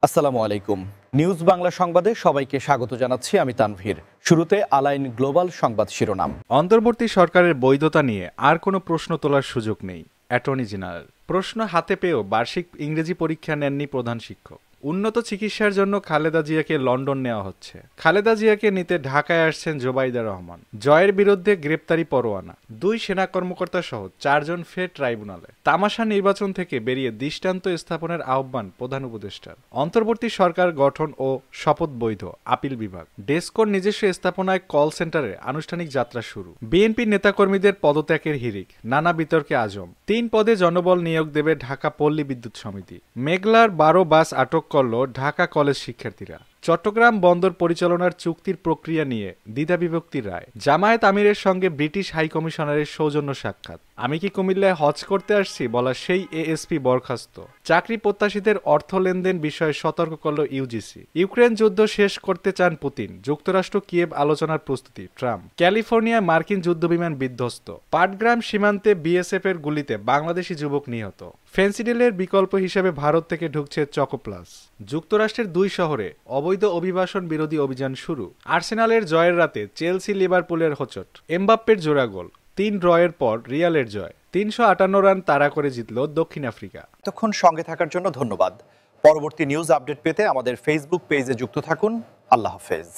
আসসালামু আলাইকুম। নিউজ বাংলা সংবাদে সবাইকে স্বাগত জানাচ্ছি আমি তানভীর। শুরুতে আলাইন গ্লোবাল সংবাদ শিরোনাম। অন্তর্বর্তী সরকারের বৈধতা নিয়ে আর কোনো প্রশ্ন তোলার সুযোগ নেই, অ্যাটর্নি জেনারেল। প্রশ্ন হাতে পেয়েও বার্ষিক ইংরেজি পরীক্ষা নেননি প্রধান শিক্ষক। উন্নত চিকিৎসার জন্য খালেদা জিয়াকে লন্ডন নেওয়া হচ্ছে। খালেদা জিয়াকে নিতে ঢাকায় আসছেন জোবাইদা রহমান। জয়ের বিরুদ্ধে গ্রেপ্তারি পরোয়ানা। 2 সেনা কর্মকর্তা সহ 4 জন ফের ট্রাইব্যুনালে। তামাশা নির্বাচন থেকে বেরিয়ে দৃষ্টান্ত স্থাপনের আহ্বান প্রধান উপদেষ্টার। অন্তর্বর্তী সরকার গঠন ও শপথ বৈধ, আপিল বিভাগ। ডেসকোর নিজস্ব স্থাপনায় কল সেন্টারের আনুষ্ঠানিক যাত্রা শুরু। বিএনপি নেতাকর্মীদের পদত্যাগের হিড়িক, নানা বিতর্কে আজম। 3 পদে জনবল নিয়োগ দেবে ঢাকা পল্লী বিদ্যুৎ সমিতি। মেঘলার 12 বাস আটক করল ঢাকা কলেজ শিক্ষার্থীরা। চট্টগ্রাম বন্দর পরিচালনার চুক্তির প্রক্রিয়া নিয়ে দ্বিধাবিভক্তির রায়। জামায়াত আমিরের সঙ্গে ব্রিটিশ হাইকমিশনারের সৌজন্য সাক্ষাৎ। আমি কি কুমিল্লায় হজ করতে আসছি বলা সেই এএসপি বরখাস্ত। চাকরি প্রত্যাশীদের অর্থ লেনদেন বিষয়ে সতর্ক করল ইউজিসি। ইউক্রেন যুদ্ধ শেষ করতে চান পুতিন। যুক্তরাষ্ট্র কিয়েভ আলোচনার প্রস্তুতি ট্রাম্প। ক্যালিফোর্নিয়ায় মার্কিন যুদ্ধবিমান বিধ্বস্ত। পাটগ্রাম সীমান্তে বিএসএফ এর গুলিতে বাংলাদেশি যুবক নিহত। ফেন্সিডিলের বিকল্প হিসেবে ভারত থেকে ঢুকছে চকোপ্লাস। যুক্তরাষ্ট্রের 2 শহরে অবৈধ অভিবাসন বিরোধী অভিযান শুরু। আর্সেনালের জয়ের রাতে চেলসি লিভারপুলের হোঁচট। এমবাপ্পের জোড়া গোল। 3 ড্রয়ের পর রিয়ালের জয়। 358 রান তাড়া করে জিতল দক্ষিণ আফ্রিকা। এতক্ষণ সঙ্গে থাকার জন্য ধন্যবাদ। পরবর্তী নিউজ আপডেট পেতে আমাদের ফেসবুক পেজে যুক্ত থাকুন। আল্লাহ হাফেজ।